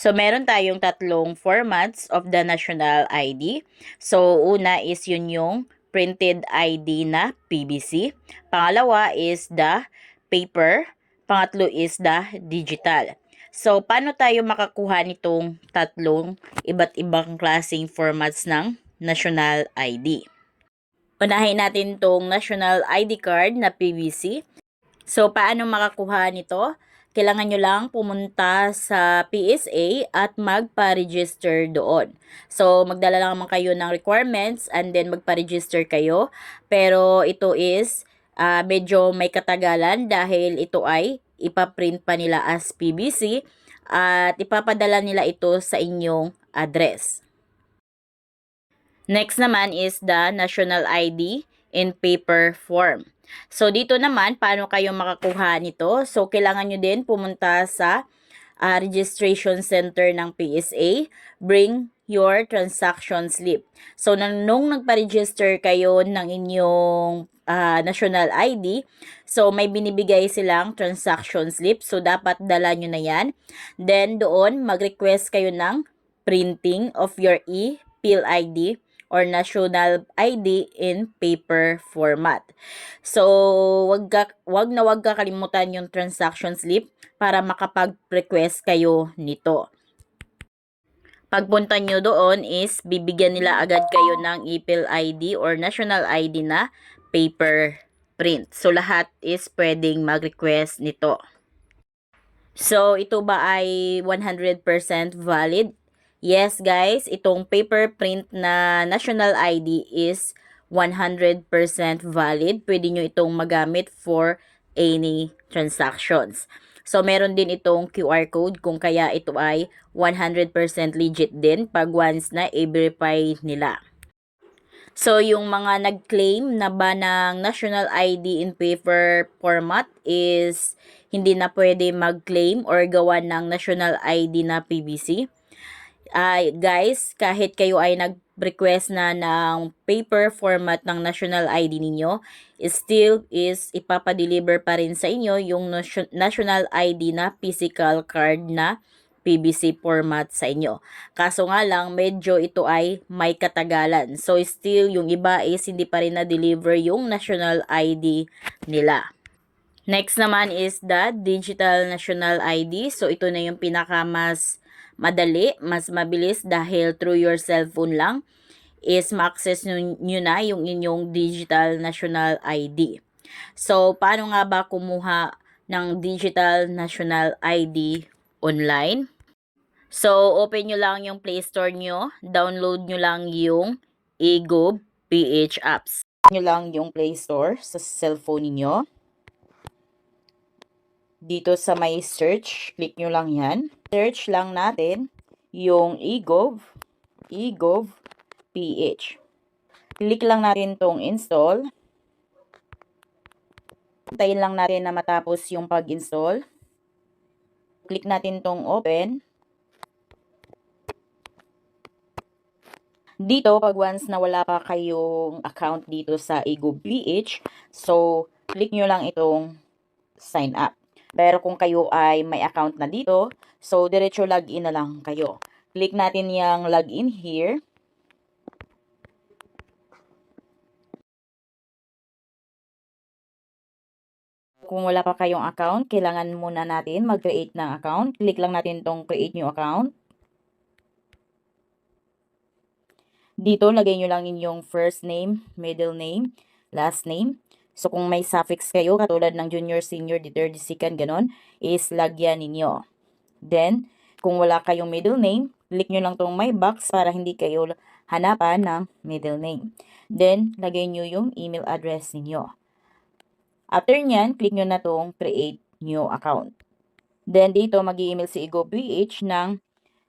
So, meron tayong tatlong formats of the national ID. So, una is yun yung printed ID na PVC. Pangalawa is the paper. Pangatlo is the digital. So, paano tayo makakuha nitong tatlong iba't ibang klaseng formats ng national ID? Unahin natin tong national ID card na PVC. So, paano makakuha nito? Kailangan nyo lang pumunta sa PSA at magpa-register doon. So, magdala lang naman kayo ng requirements and then magpa-register kayo. Pero ito is medyo may katagalan dahil ito ay ipaprint pa nila as PVC at ipapadala nila ito sa inyong address. Next naman is the national ID in paper form. So, dito naman, paano kayo makakuha nito? So, kailangan nyo din pumunta sa registration center ng PSA. Bring your transaction slip. So, nung nagpa-register kayo ng inyong national ID, so may binibigay silang transaction slip. So, dapat dala nyo na yan. Then, doon, mag-request kayo ng printing of your e-PhilID or national ID in paper format. So, wag kakalimutan yung transaction slip para makapag-request kayo nito. Pagpunta nyo doon is bibigyan nila agad kayo ng e-PhilID or national ID na paper print. So, lahat is pwedeng mag-request nito. So, ito ba ay 100% valid? Yes guys, itong paper print na national ID is 100% valid. Pwede nyo itong magamit for any transactions. So, meron din itong QR code kung kaya ito ay 100% legit din pag once na i-verify nila. So, yung mga nag-claim na ba ng national ID in paper format is hindi na pwede mag-claim or gawa ng national ID na PVC. Guys, kahit kayo ay nag-request na ng paper format ng national ID ninyo, still is ipapadeliver pa rin sa inyo yung national ID na physical card na PVC format sa inyo. Kaso nga lang, medyo ito ay may katagalan. So, still, yung iba is hindi pa rin na-deliver yung national ID nila. Next naman is the digital national ID. So, ito na yung pinakamas madali, mas mabilis dahil through your cellphone lang is ma-access nyo na yung inyong digital national ID. So, paano nga ba kumuha ng digital national ID online? So, open nyo lang yung Play Store nyo, download nyo lang yung eGov PH apps. Nyo lang yung Play Store sa cellphone niyo. Dito sa may search, click nyo lang yan. Search lang natin yung eGov PH. Click lang natin tong install. Hintayin lang natin na matapos yung pag-install. Click natin tong open. Dito, pag once na wala pa kayong account dito sa eGov PH, so, click nyo lang itong sign up. Pero kung kayo ay may account na dito, so, diretso login na lang kayo. Click natin yung login here. Kung wala pa kayong account, kailangan muna natin mag-create ng account. Click lang natin itong create new account. Dito, lagay nyo lang inyong first name, middle name, last name. So, kung may suffix kayo, katulad ng junior, senior, the third, the second, ganon, is lagyan ninyo. Then, kung wala kayong middle name, click nyo lang tong my box para hindi kayo hanapan ng middle name. Then, lagay nyo yung email address ninyo. After nyan, click nyo na tong create new account. Then, dito, mag-i-email si eGov PH ng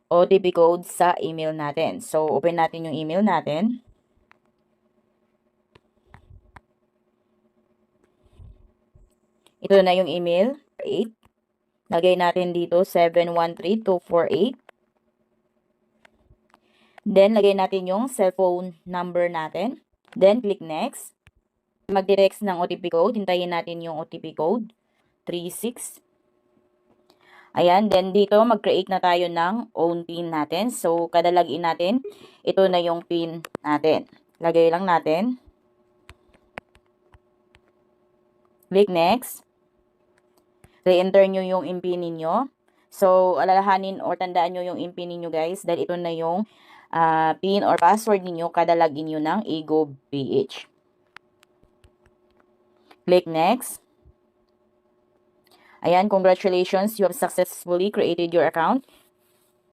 OTP code sa email natin. So, open natin yung email natin. Ito na yung email. 8. Lagay natin dito 713248. Then, lagay natin yung cellphone number natin. Then, click next. Mag-text ng OTP code. Hintayin natin yung OTP code. 36. Ayan, then dito mag-create na tayo ng own pin natin. So, kada login natin, ito na yung pin natin. Lagay lang natin. Click next. Re-enter nyo yung impin ninyo. So, alalahanin or tandaan nyo yung impin ninyo guys dahil ito na yung pin or password ninyo kada login nyo ng eGovPH. Click next. Ayan, congratulations, you have successfully created your account.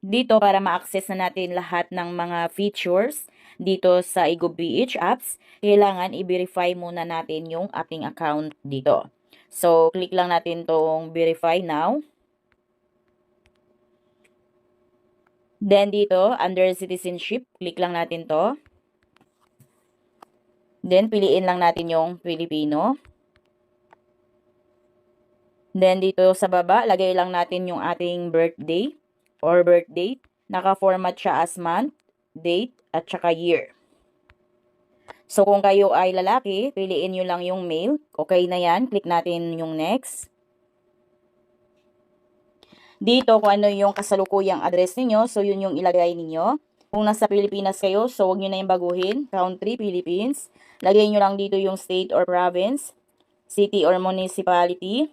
Dito, para ma-access na natin lahat ng mga features dito sa eGovPH apps, kailangan i-verify muna natin yung ating account dito. So, click lang natin tong verify now. Then dito, under citizenship, click lang natin to. Then, piliin lang natin yung Filipino. Then, dito sa baba, lagay lang natin yung ating birthday or birth date. Naka-format siya as month, date, at saka year. So, kung kayo ay lalaki, piliin nyo lang yung male. Okay na yan. Click natin yung next. Dito, kung ano yung kasalukuyang address ninyo, so yun yung ilagay ninyo. Kung nasa Pilipinas kayo, so huwag nyo na yung baguhin. Country, Philippines. Lagay nyo lang dito yung state or province, city or municipality,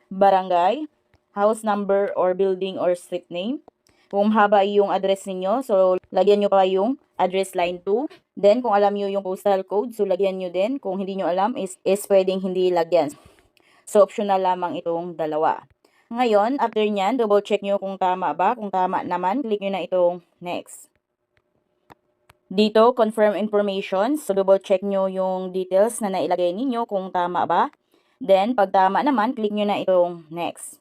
barangay, house number or building or street name. Kung haba yung address ninyo, so lagyan nyo pa yung address line 2. Then, kung alam nyo yung postal code, so lagyan nyo din. Kung hindi nyo alam, is pwedeng hindi lagyan. So, optional lamang itong dalawa. Ngayon, after nyan, double check nyo kung tama ba. Kung tama naman, click nyo na itong next. Dito, confirm information. So, double check nyo yung details na nailagay ninyo kung tama ba. Then, pag tama naman, click nyo na itong next.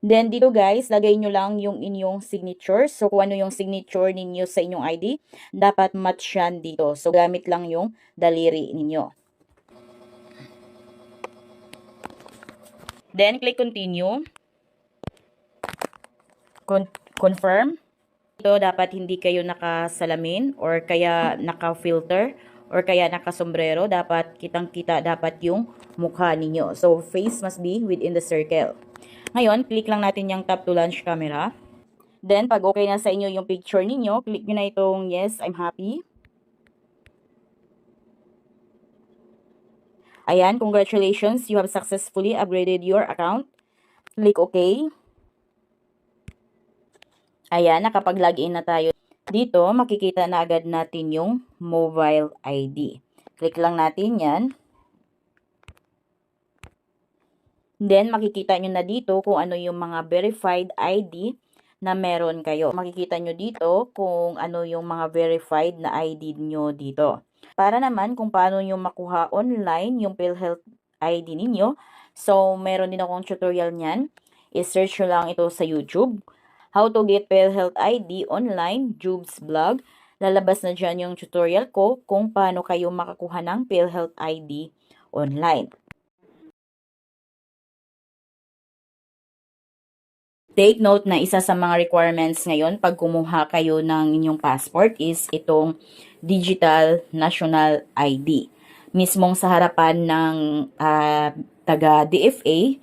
Then, dito guys, lagay nyo lang yung inyong signature. So, kung ano yung signature ninyo sa inyong ID, dapat match yan dito. So, gamit lang yung daliri ninyo. Then, click continue. Confirm. Ito, dapat hindi kayo nakasalamin or kaya naka-filter or kaya nakasombrero. Dapat kitang-kita dapat yung mukha ninyo. So, face must be within the circle. Ngayon, click lang natin yung tap to launch camera. Then, pag okay na sa inyo yung picture ninyo, click nyo na itong yes, I'm happy. Ayan, congratulations, you have successfully upgraded your account. Click OK. Ayan, nakapag-login na tayo. Dito, makikita na agad natin yung mobile ID. Click lang natin yan. Then, makikita nyo na dito kung ano yung mga verified ID na meron kayo. Makikita nyo dito kung ano yung mga verified na ID nyo dito. Para naman kung paano nyo makuha online yung PhilHealth ID ninyo. So, meron din akong tutorial niyan. I-search nyo lang ito sa YouTube. How to get PhilHealth ID online, Jubes Vlog. Lalabas na dyan yung tutorial ko kung paano kayo makakuha ng PhilHealth ID online. Take note na isa sa mga requirements ngayon pag kumuha kayo ng inyong passport is itong Digital National ID. Mismong sa harapan ng taga DFA,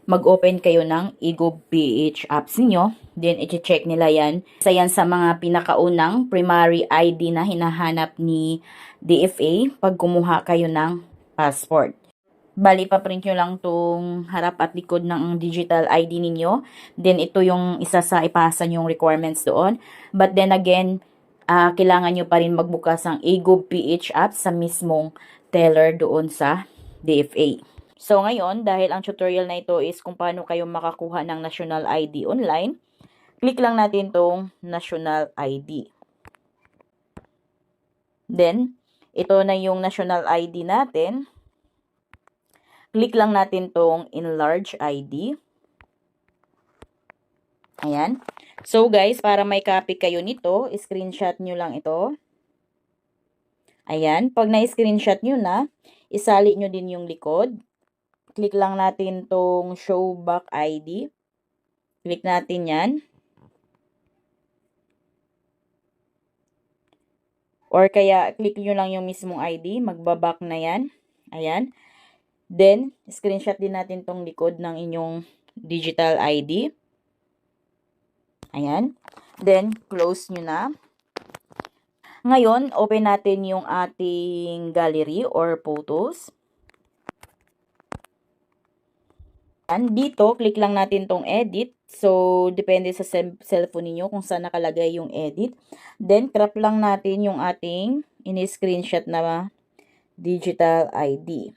mag-open kayo ng eGovPH apps niyo. Then, i-check nila yan. Isa yan sa mga pinakaunang primary ID na hinahanap ni DFA pag kumuha kayo ng passport. Bali, paprint nyo lang tong harap at likod ng digital ID ninyo. Then, ito yung isa sa ipasa yung requirements doon. But then again, kailangan nyo pa rin magbukas ng eGovPH app sa mismong teller doon sa DFA. So, ngayon, dahil ang tutorial na ito is kung paano kayo makakuha ng national ID online, click lang natin tong national ID. Then, ito na yung national ID natin. Click lang natin tong enlarge ID. Ayan. So, guys, para may copy kayo nito, screenshot nyo lang ito. Ayan. Pag na-screenshot nyo na, isali nyo din yung likod. Click lang natin tong show back ID. Click natin yan. Or kaya, click nyo lang yung mismong ID. Magbaback na yan. Ayan. Then, screenshot din natin tong likod ng inyong digital ID. Ayan. Then, close nyo na. Ngayon, open natin yung ating gallery or photos. Dito, click lang natin tong edit. So, depende sa cellphone niyo kung saan nakalagay yung edit. Then, crop lang natin yung ating ini-screenshot na digital ID.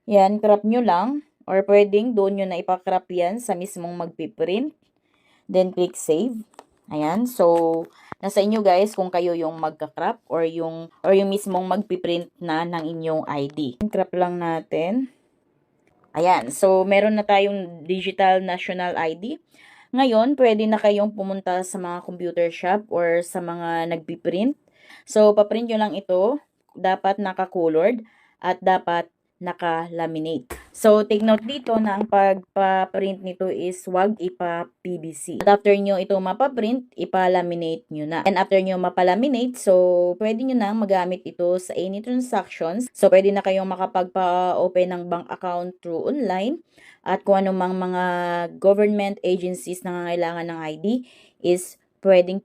Yan, crop nyo lang. Or pwedeng doon nyo na ipakrop yan sa mismong magpiprint. Then, click save. Ayan, so, nasa inyo guys kung kayo yung magka-crop or yung mismong magpiprint na ng inyong ID. Crop lang natin. Ayan, so meron na tayong digital national ID. Ngayon, pwede na kayong pumunta sa mga computer shop or sa mga nagpiprint. So, paprint nyo lang ito. Dapat naka-colored at dapat naka-laminate. So, take note dito na ang pagpa-print nito is wag ipa-PVC. At after nyo ito mapaprint, ipa-laminate nyo na. And after nyo mapalaminate, so, pwede nyo na magamit ito sa any transactions. So, pwede na kayong makapagpa-open ng bank account through online. At kung anumang mga government agencies na nangangailangan ng ID is pwedeng